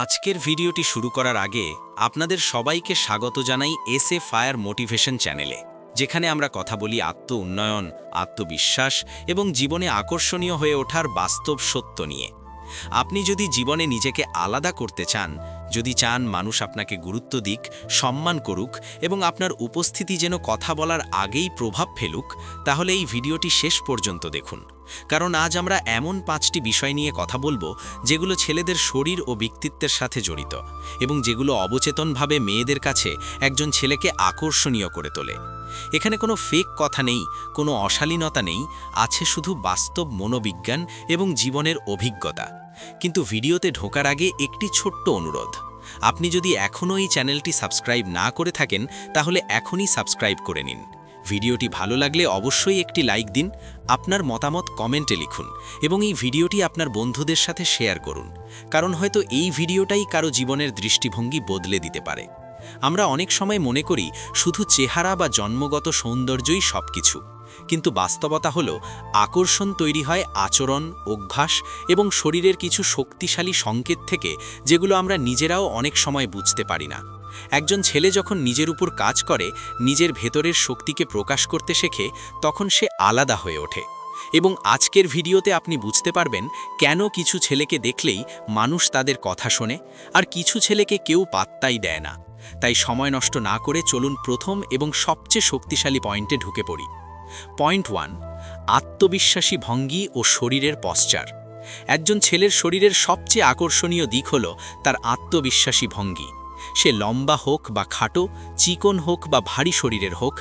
আজকের ভিডিওটি শুরু করার আগে আপনাদের সবাইকে স্বাগত জানাই এসএ ফায়ার মোটিভেশন চ্যানেলে, যেখানে আমরা কথা বলি আত্ম উন্নয়ন, আত্মবিশ্বাস এবং জীবনে আকর্ষণীয় হয়ে ওঠার বাস্তব সত্য নিয়ে। আপনি যদি জীবনে নিজেকে আলাদা করতে চান, যদি চান মানুষ আপনাকে গুরুত্ব দিক, সম্মান করুক এবং আপনার উপস্থিতি যেন কথা বলার আগেই প্রভাব ফেলুক, তাহলে এই ভিডিওটি শেষ পর্যন্ত দেখুন। কারণ আজ আমরা এমন 5টি বিষয় নিয়ে কথা বলবো যেগুলো ছেলেদের শরীর ও ব্যক্তিত্বের সাথে জড়িত এবং যেগুলো অবচেতনভাবে মেয়েদের কাছে একজন ছেলেকে আকর্ষণীয় করে তোলে। এখানে কোনো ফেক কথা নেই, কোনো অশালীনতা নেই, আছে শুধু বাস্তব মনোবিজ্ঞান এবং জীবনের অভিজ্ঞতা। কিন্তু ভিডিওতে ঢোকার আগে একটি ছোট্ট অনুরোধ, আপনি যদি এখনও এই চ্যানেলটি সাবস্ক্রাইব না করে থাকেন তাহলে এখনই সাবস্ক্রাইব করে নিন। ভিডিওটি ভালো লাগলে অবশ্যই একটি লাইক দিন, আপনার মতামত কমেন্টে লিখুন এবং এই ভিডিওটি আপনার বন্ধুদের সাথে শেয়ার করুন, কারণ হয়তো এই ভিডিওটাই কারো জীবনের দৃষ্টিভঙ্গি বদলে দিতে পারে। আমরা অনেক সময় মনে করি শুধু চেহারা বা জন্মগত সৌন্দর্যই সবকিছু, কিন্তু বাস্তবতা হলো আকর্ষণ তৈরি হয় আচরণ, অভ্যাস এবং শরীরের কিছু শক্তিশালী সংকেত থেকে, যেগুলো আমরা নিজেরাও অনেক সময় বুঝতে পারি না। একজন ছেলে যখন নিজের উপর কাজ করে, নিজের ভেতরের শক্তিকে প্রকাশ করতে শেখে, তখন সে আলাদা হয়ে ওঠে। এবং আজকের ভিডিওতে আপনি বুঝতে পারবেন কেন কিছু ছেলেকে দেখলেই মানুষ তাদের কথা শোনে আর কিছু ছেলেকে কেউ পাত্তাই দেয় না। তাই সময় নষ্ট না করে চলুন প্রথম এবং সবচেয়ে শক্তিশালী পয়েন্টে ঢুকে পড়ি। পয়েন্ট 1, আত্মবিশ্বাসী ভঙ্গি ও শরীরের পশ্চার। একজন ছেলের শরীরের সবচেয়ে আকর্ষণীয় দিক হল তার আত্মবিশ্বাসী ভঙ্গি। সে লম্বা হোক বা খাটো, চিকন হোক বা ভারী শরীরের হোক,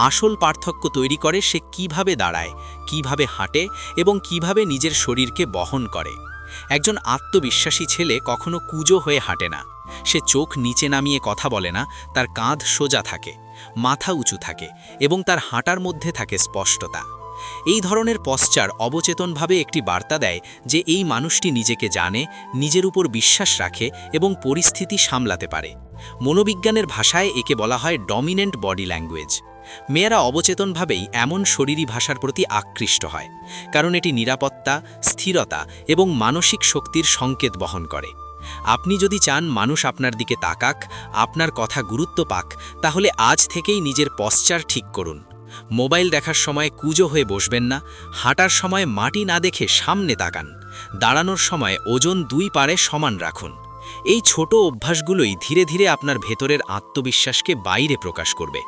আসল পার্থক্য তৈরি করে সে কিভাবে দাঁড়ায়, কিভাবে হাঁটে এবং কিভাবে নিজের শরীরকে বহন করে। একজন আত্মবিশ্বাসী ছেলে কখনো কুঁজো হয়ে হাঁটে না। সে চোখ নিচে নামিয়ে কথা বলে না, তার কাঁধ সোজা থাকে, মাথা উঁচু থাকে এবং তার হাঁটার মধ্যে থাকে স্পষ্টতা। এই ধরনের পশ্চার অবচেতনভাবে একটি বার্তা দেয় যে এই মানুষটি নিজেকে জানে, নিজের উপর বিশ্বাস রাখে এবং পরিস্থিতি সামলাতে পারে। মনোবিজ্ঞানের ভাষায় একে বলা হয় ডমিনেন্ট বডি ল্যাঙ্গুয়েজ। মেয়েরা অবচেতনভাবেই এমন শরীরী ভাষার প্রতি আকৃষ্ট হয়, কারণ এটি নিরাপত্তা, স্থিরতা এবং মানসিক শক্তির সংকেত বহন করে। আপনি যদি চান মানুষ আপনার দিকে তাকাক, আপনার কথা গুরুত্ব পাক, তাহলে আজ থেকেই নিজের পশ্চার ঠিক করুন। মোবাইল দেখার সময় কুঁজো হয়ে বসবেন না, হাঁটার সময় মাটি না দেখে সামনে তাকান, দাঁড়ানোর সময় ওজন 2 পারে সমান রাখুন। এই ছোট অভ্যাসগুলোই ধীরে ধীরে আপনার ভেতরের আত্মবিশ্বাসকে বাইরে প্রকাশ করবে।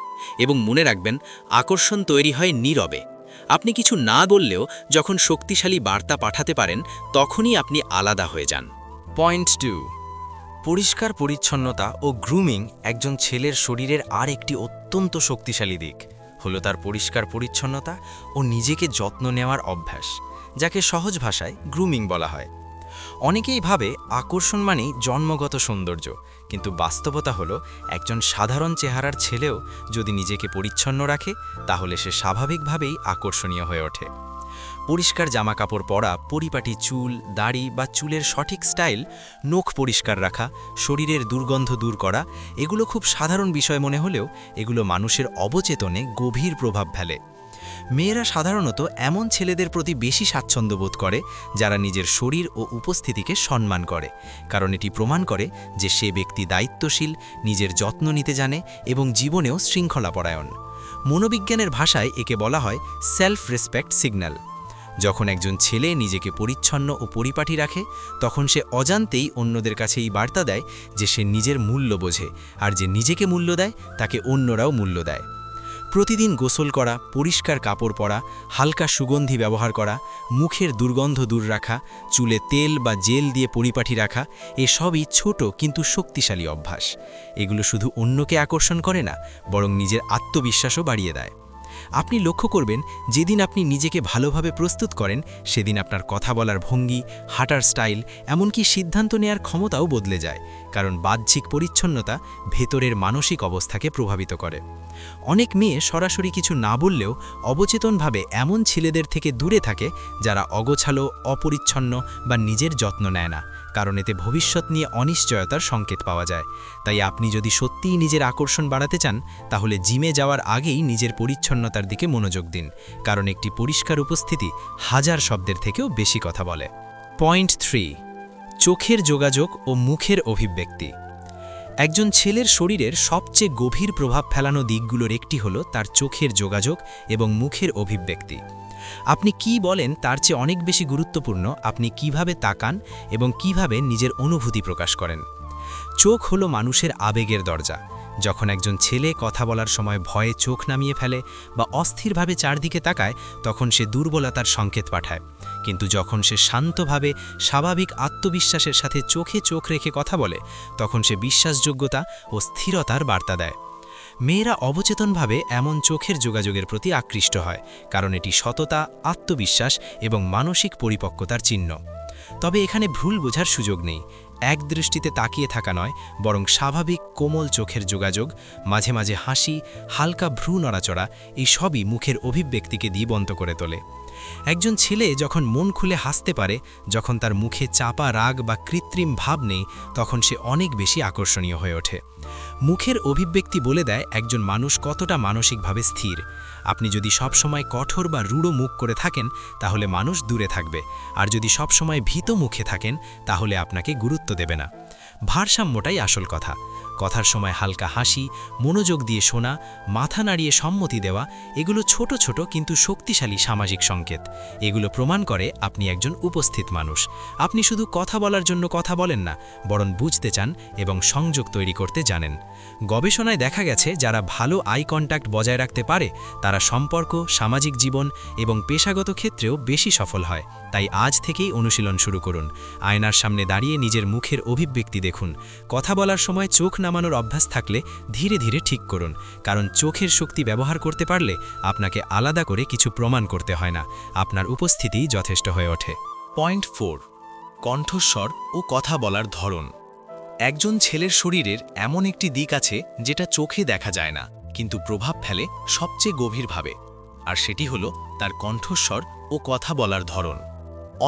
এবং মনে রাখবেন, আকর্ষণ তৈরি হয় নীরবে। আপনি কিছু না বললেও যখন শক্তিশালী বার্তা পাঠাতে পারেন, তখনই আপনি আলাদা হয়ে যান। পয়েন্ট 2, পরিষ্কার পরিচ্ছন্নতা ও গ্রুমিং। একজন ছেলের শরীরের আর একটি অত্যন্ত শক্তিশালী দিক হলো তার পরিষ্কার পরিচ্ছন্নতা ও নিজেকে যত্ন নেওয়ার অভ্যাস, যাকে সহজ ভাষায় গ্রুমিং বলা হয়। অনেকেই ভাবে আকর্ষণ মানেই জন্মগত সৌন্দর্য, কিন্তু বাস্তবতা হলো একজন সাধারণ চেহারার ছেলেও যদি নিজেকে পরিচ্ছন্ন রাখে, তাহলে সে স্বাভাবিকভাবেই আকর্ষণীয় হয়ে ওঠে। পরিষ্কার জামাকাপড় পরা, পরিপাটি চুল, দাড়ি বা চুলের সঠিক স্টাইল, নখ পরিষ্কার রাখা, শরীরের দুর্গন্ধ দূর করা, এগুলো খুব সাধারণ বিষয় মনে হলেও এগুলো মানুষের অবচেতনে গভীর প্রভাব ফেলে। মেয়েরা সাধারণত এমন ছেলেদের প্রতি বেশি স্বাচ্ছন্দ্য বোধ করে যারা নিজের শরীর ও উপস্থিতিকে সম্মান করে, কারণ এটি প্রমাণ করে যে সে ব্যক্তি দায়িত্বশীল, নিজের যত্ন নিতে জানে এবং জীবনেও শৃঙ্খলাপরায়ণ। মনোবিজ্ঞানের ভাষায় একে বলা হয় সেলফ রেসপেক্ট সিগন্যাল। যখন একজন ছেলে নিজেকে পরিচ্ছন্ন ও পরিপাটি রাখে, তখন সে অজান্তেই অন্যদের কাছে এই বার্তা দেয় যে সে নিজের মূল্য বোঝে, আর যে নিজেকে মূল্য দেয় তাকে অন্যরাও মূল্য দেয়। প্রতিদিন গোসল করা, পরিষ্কার কাপড় পরা, হালকা সুগন্ধি ব্যবহার করা, মুখের দুর্গন্ধ দূর রাখা, চুলে তেল বা জেল দিয়ে পরিপাটি রাখা, এসবই ছোট কিন্তু শক্তিশালী অভ্যাস। এগুলো শুধু অন্যকে আকর্ষণ করে না, বরং নিজের আত্মবিশ্বাসও বাড়িয়ে দেয়। আপনি লক্ষ্য করবেন, যেদিন আপনি নিজেকে ভালোভাবে প্রস্তুত করেন, সেদিন আপনার কথা বলার ভঙ্গি, হাঁটার স্টাইল, এমনকি সিদ্ধান্ত নেয়ার ক্ষমতাও বদলে যায়, কারণ বাহ্যিক পরিচ্ছন্নতা ভেতরের মানসিক অবস্থাকে প্রভাবিত করে। অনেক মেয়ে সরাসরি কিছু না বললেও অবচেতনভাবে এমন ছেলেদের থেকে দূরে থাকে যারা অগোছালো, অপরিচ্ছন্ন বা নিজের যত্ন নেয় না, কারণ এতে ভবিষ্যৎ নিয়ে অনিশ্চয়তার সংকেত পাওয়া যায়। তাই আপনি যদি সত্যিই নিজের আকর্ষণ বাড়াতে চান, তাহলে জিমে যাওয়ার আগেই নিজের পরিচ্ছন্নতার দিকে মনোযোগ দিন, কারণ একটি পরিষ্কার উপস্থিতি হাজার শব্দের থেকেও বেশি কথা বলে। পয়েন্ট 3, চোখের যোগাযোগ ও মুখের অভিব্যক্তি। একজন ছেলের শরীরের সবচেয়ে গভীর প্রভাব ফেলানো দিকগুলোর একটি হলো তার চোখের যোগাযোগ এবং মুখের অভিব্যক্তি। আপনি কি বলেন তার চেয়ে অনেক বেশি গুরুত্বপূর্ণ আপনি কিভাবে তাকান এবং কিভাবে নিজের অনুভূতি প্রকাশ করেন। চোখ হলো মানুষের আবেগের দরজা। যখন একজন ছেলে কথা বলার সময় ভয়ে চোখ নামিয়ে ফেলে বা অস্থিরভাবে চারদিকে তাকায়, তখন সে দুর্বলতার সংকেত পাঠায়। কিন্তু যখন সে শান্তভাবে স্বাভাবিক আত্মবিশ্বাসের সাথে চোখে চোখ রেখে কথা বলে, তখন সে বিশ্বাসযোগ্যতা ও স্থিরতার বার্তা দেয়। মেয়েরা অবচেতনভাবে এমন চোখের যোগাযোগের প্রতি আকৃষ্ট হয়, কারণ এটি সততা, আত্মবিশ্বাস এবং মানসিক পরিপক্কতার চিহ্ন। তবে এখানে ভুল বোঝার সুযোগ নেই। এক দৃষ্টিতে তাকিয়ে থাকা নয়, বরং স্বাভাবিক কোমল চোখের যোগাযোগ, মাঝে মাঝে হাসি, হালকা ভ্রু নড়াচড়া, এই সবই মুখের অভিব্যক্তিকে জীবন্ত করে তোলে। একজন ছেলে যখন মন খুলে হাসতে পারে, যখন তার মুখে চাপা রাগ বা কৃত্রিম ভাব নেই, তখন সে অনেক বেশি আকর্ষণীয় হয়ে ওঠে। মুখের অভিব্যক্তি বলে দেয় একজন মানুষ কতটা মানসিকভাবে স্থির। আপনি যদি সবসময় কঠোর বা রূঢ় মুখ করে থাকেন, তাহলে মানুষ দূরে থাকবে, আর যদি সবসময় ভীত মুখে থাকেন, তাহলে আপনাকে গুরুত্ব দেবে না। ভারসাম্যটাই আসল কথা। কথার সময় হালকা হাসি, মনোযোগ দিয়ে শোনা, মাথা নাড়িয়ে সম্মতি দেওয়া, এগুলো ছোট ছোট কিন্তু শক্তিশালী সামাজিক সংকেত। এগুলো প্রমাণ করে আপনি একজন উপস্থিত মানুষ। আপনি শুধু কথা বলার জন্য কথা বলেন না, বরং বুঝতে চান এবং সংযোগ তৈরি করতে জানেন। গবেষণায় দেখা গেছে যারা ভালো আই কন্ট্যাক্ট বজায় রাখতে পারে, তারা সম্পর্ক, সামাজিক জীবন এবং পেশাগত ক্ষেত্রেও বেশি সফল হয়। তাই আজ থেকেই অনুশীলন শুরু করুন। আয়নার সামনে দাঁড়িয়ে নিজের মুখের অভিব্যক্তি দেখুন। কথা বলার সময় চোখ নামানোর অভ্যাস থাকলে ধীরে ধীরে ঠিক করুন, কারণ চোখের শক্তি ব্যবহার করতে পারলে আপনাকে আলাদা করে কিছু প্রমাণ করতে হয় না। আপনার উপস্থিতিই যথেষ্ট হয়ে ওঠে। পয়েন্ট 4, কণ্ঠস্বর ও কথা বলার ধরন। একজন ছেলের শরীরের এমন একটি দিক আছে যেটা চোখে দেখা যায় না, কিন্তু প্রভাব ফেলে সবচেয়ে গভীরভাবে, আর সেটি হলো তার কণ্ঠস্বর ও কথা বলার ধরন।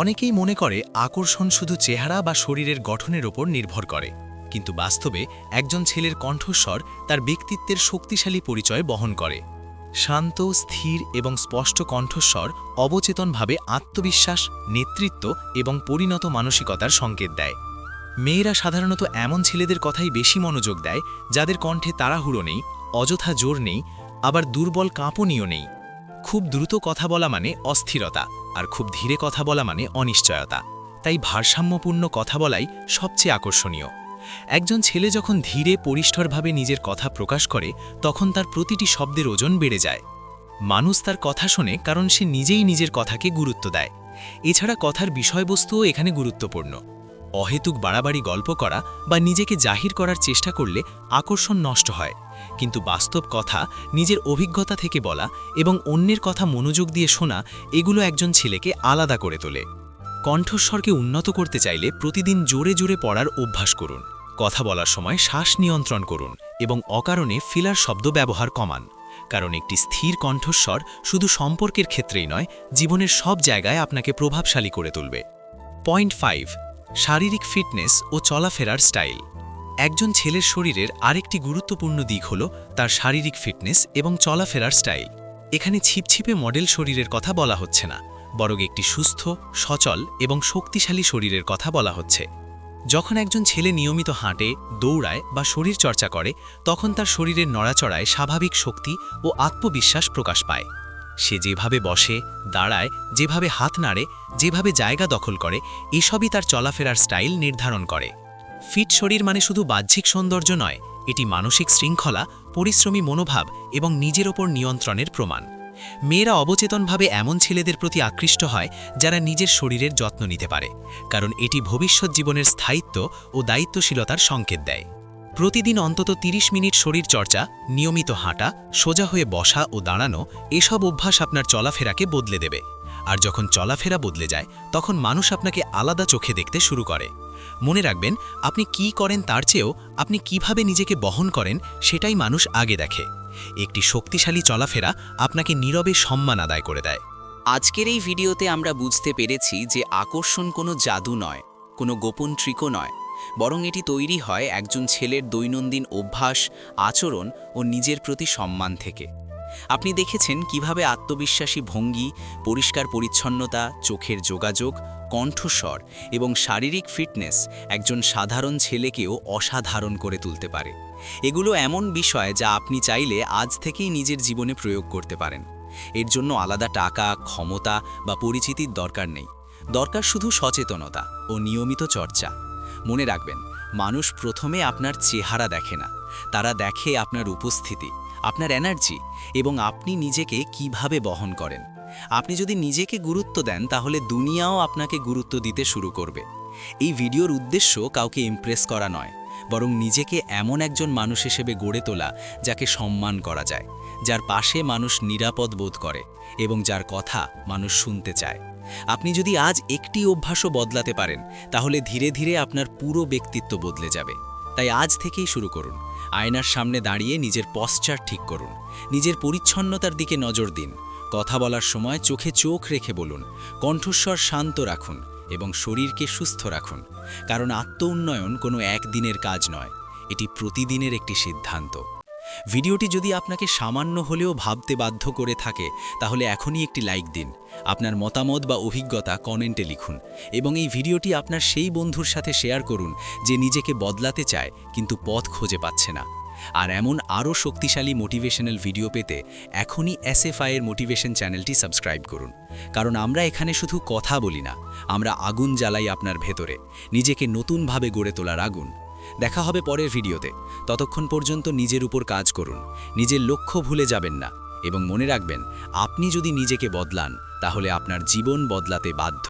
অনেকেই মনে করে আকর্ষণ শুধু চেহারা বা শরীরের গঠনের ওপর নির্ভর করে, কিন্তু বাস্তবে একজন ছেলের কণ্ঠস্বর তার ব্যক্তিত্বের শক্তিশালী পরিচয় বহন করে। শান্ত, স্থির এবং স্পষ্ট কণ্ঠস্বর অবচেতনভাবে আত্মবিশ্বাস, নেতৃত্ব এবং পরিণত মানসিকতার সংকেত দেয়। মেয়েরা সাধারণত এমন ছেলেদের কথাই বেশি মনোযোগ দেয় যাদের কণ্ঠে তাড়াহুড়ো নেই, অযথা জোর নেই, আবার দুর্বল কাঁপুনিও নেই। খুব দ্রুত কথা বলা মানে অস্থিরতা, আর খুব ধীরে কথা বলা মানে অনিশ্চয়তা। তাই ভারসাম্যপূর্ণ কথা বলাই সবচেয়ে আকর্ষণীয়। একজন ছেলে যখন ধীরে, পরিষ্কারভাবে নিজের কথা প্রকাশ করে, তখন তার প্রতিটি শব্দের ওজন বেড়ে যায়। মানুষ তার কথা শোনে কারণ সে নিজেই নিজের কথাকে গুরুত্ব দেয়। এছাড়া কথার বিষয়বস্তুও এখানে গুরুত্বপূর্ণ। অহেতুক বাড়াবাড়ি গল্প করা বা নিজেকে জাহির করার চেষ্টা করলে আকর্ষণ নষ্ট হয়, কিন্তু বাস্তব কথা, নিজের অভিজ্ঞতা থেকে বলা এবং অন্যের কথা মনোযোগ দিয়ে শোনা, এগুলো একজন ছেলেকে আলাদা করে তোলে। কণ্ঠস্বরকে উন্নত করতে চাইলে প্রতিদিন জোরে জোরে পড়ার অভ্যাস করুন। কথা বলার সময় শ্বাস নিয়ন্ত্রণ করুন এবং অকারণে ফিলার শব্দ ব্যবহার কমান, কারণ একটি স্থির কণ্ঠস্বর শুধু সম্পর্কের ক্ষেত্রেই নয়, জীবনের সব জায়গায় আপনাকে প্রভাবশালী করে তুলবে। পয়েন্ট 5, শারীরিক ফিটনেস ও চলাফেরার স্টাইল। একজন ছেলের শরীরের আরেকটি গুরুত্বপূর্ণ দিক হল তার শারীরিক ফিটনেস এবং চলাফেরার স্টাইল। এখানে ছিপছিপে মডেল শরীরের কথা বলা হচ্ছে না, বরং একটি সুস্থ, সচল এবং শক্তিশালী শরীরের কথা বলা হচ্ছে। যখন একজন ছেলে নিয়মিত হাঁটে, দৌড়ায় বা শরীর চর্চা করে, তখন তার শরীরের নড়াচড়ায় স্বাভাবিক শক্তি ও আত্মবিশ্বাস প্রকাশ পায়। সে যেভাবে বসে, দাঁড়ায়, যেভাবে হাত নাড়ে, যেভাবে জায়গা দখল করে, এসবই তার চলাফেরার স্টাইল নির্ধারণ করে। ফিট শরীর মানে শুধু বাহ্যিক সৌন্দর্য নয়, এটি মানসিক শৃঙ্খলা, পরিশ্রমী মনোভাব এবং নিজের ওপর নিয়ন্ত্রণের প্রমাণ। মেয়েরা অবচেতনভাবে এমন ছেলেদের প্রতি আকৃষ্ট হয় যারা নিজের শরীরের যত্ন নিতে পারে, কারণ এটি ভবিষ্যৎ জীবনের স্থায়িত্ব ও দায়িত্বশীলতার সংকেত দেয়। প্রতিদিন অন্তত 30 মিনিট শরীর চর্চা, নিয়মিত হাঁটা, সোজা হয়ে বসা ও দাঁড়ানো, এসব অভ্যাস আপনার চলাফেরাকে বদলে দেবে। আর যখন চলাফেরা বদলে যায়, তখন মানুষ আপনাকে আলাদা চোখে দেখতে শুরু করে। মনে রাখবেন, আপনি কি করেন তার চেয়েও আপনি কিভাবে নিজেকে বহন করেন সেটাই মানুষ আগে দেখে। একটি শক্তিশালী চলাফেরা আপনাকে নীরবে সম্মান আদায় করে দেয়। আজকের এই ভিডিওতে আমরা বুঝতে পেরেছি যে আকর্ষণ কোনো জাদু নয়, কোনো গোপন ট্রিকও নয়, বরং এটি তৈরি হয় একজন ছেলের দৈনন্দিন অভ্যাস, আচরণ ও নিজের প্রতি সম্মান থেকে। আপনি দেখেছেন কিভাবে আত্মবিশ্বাসী ভঙ্গি, পরিষ্কার পরিচ্ছন্নতা, চোখের যোগাযোগ, কণ্ঠস্বর এবং শারীরিক ফিটনেস একজন সাধারণ ছেলেকেও অসাধারণ করে তুলতে পারে। এগুলো এমন বিষয় যা আপনি চাইলে আজ থেকেই নিজের জীবনে প্রয়োগ করতে পারেন। এর জন্য আলাদা টাকা, ক্ষমতা বা পরিচিতির দরকার নেই। দরকার শুধু সচেতনতা ও নিয়মিত চর্চা। মনে রাখবেন, মানুষ প্রথমে আপনার চেহারা দেখে না, তারা দেখে আপনার উপস্থিতি, আপনার এনার্জি এবং আপনি নিজেকে কিভাবে বহন করেন। আপনি যদি নিজেকে গুরুত্ব দেন তাহলে দুনিয়াও আপনাকে গুরুত্ব দিতে শুরু করবে। এই ভিডিওর উদ্দেশ্য কাউকে ইমপ্রেস করা নয়, বরং নিজেকে এমন একজন মানুষ হিসেবে গড়ে তোলা যাকে সম্মান করা যায়, যার পাশে মানুষ নিরাপদ বোধ করে এবং যার কথা মানুষ শুনতে চায়। আপনি যদি আজ একটি অভ্যাসও বদলাতে পারেন তাহলে ধীরে ধীরে আপনার পুরো ব্যক্তিত্ব বদলে যাবে। তাই আজ থেকেই শুরু করুন। আয়নার সামনে দাঁড়িয়ে নিজের পশ্চার ঠিক করুন, নিজের পরিচ্ছন্নতার দিকে নজর দিন, কথা বলার সময় চোখে চোখ রেখে বলুন, কণ্ঠস্বর শান্ত রাখুন এবং শরীরকে সুস্থ রাখুন। কারণ আত্ম-উন্নয়ন কোনো একদিনের কাজ নয়, এটি প্রতিদিনের একটি সিদ্ধান্ত। ভিডিওটি যদি আপনাকে সামান্য হলেও ভাবতে বাধ্য করে থাকে তাহলে এখনই একটি লাইক দিন, আপনার মতামত বা অভিজ্ঞতা কমেন্টে লিখুন এবং এই ভিডিওটি আপনার সেই বন্ধুর সাথে শেয়ার করুন যে নিজেকে বদলাতে চায় কিন্তু পথ খুঁজে পাচ্ছে না। আর এমন আরও শক্তিশালী মোটিভেশনাল ভিডিও পেতে এখনই SFI এর মোটিভেশন চ্যানেলটি সাবস্ক্রাইব করুন। কারণ আমরা এখানে শুধু কথা বলি না, আমরা আগুন জ্বালাই আপনার ভেতরে, নিজেকে নতুনভাবে গড়ে তোলার আগুন। দেখা হবে পরের ভিডিওতে। ততক্ষণ পর্যন্ত নিজের উপর কাজ করুন, নিজের লক্ষ্য ভুলে যাবেন না এবং মনে রাখবেন, আপনি যদি নিজেকে বদলান তাহলে আপনার জীবন বদলাতে বাধ্য।